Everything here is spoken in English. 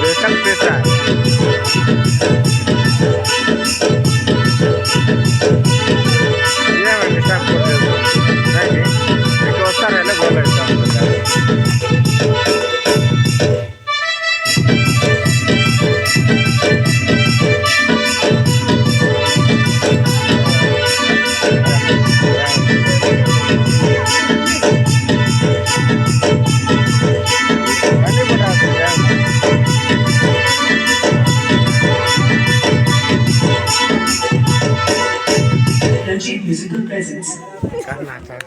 Besan besan. Iya memang bisa kurang. Lagi, itu osar ya boleh itu. Ini berarti ya. Energy musical presence. Karena saya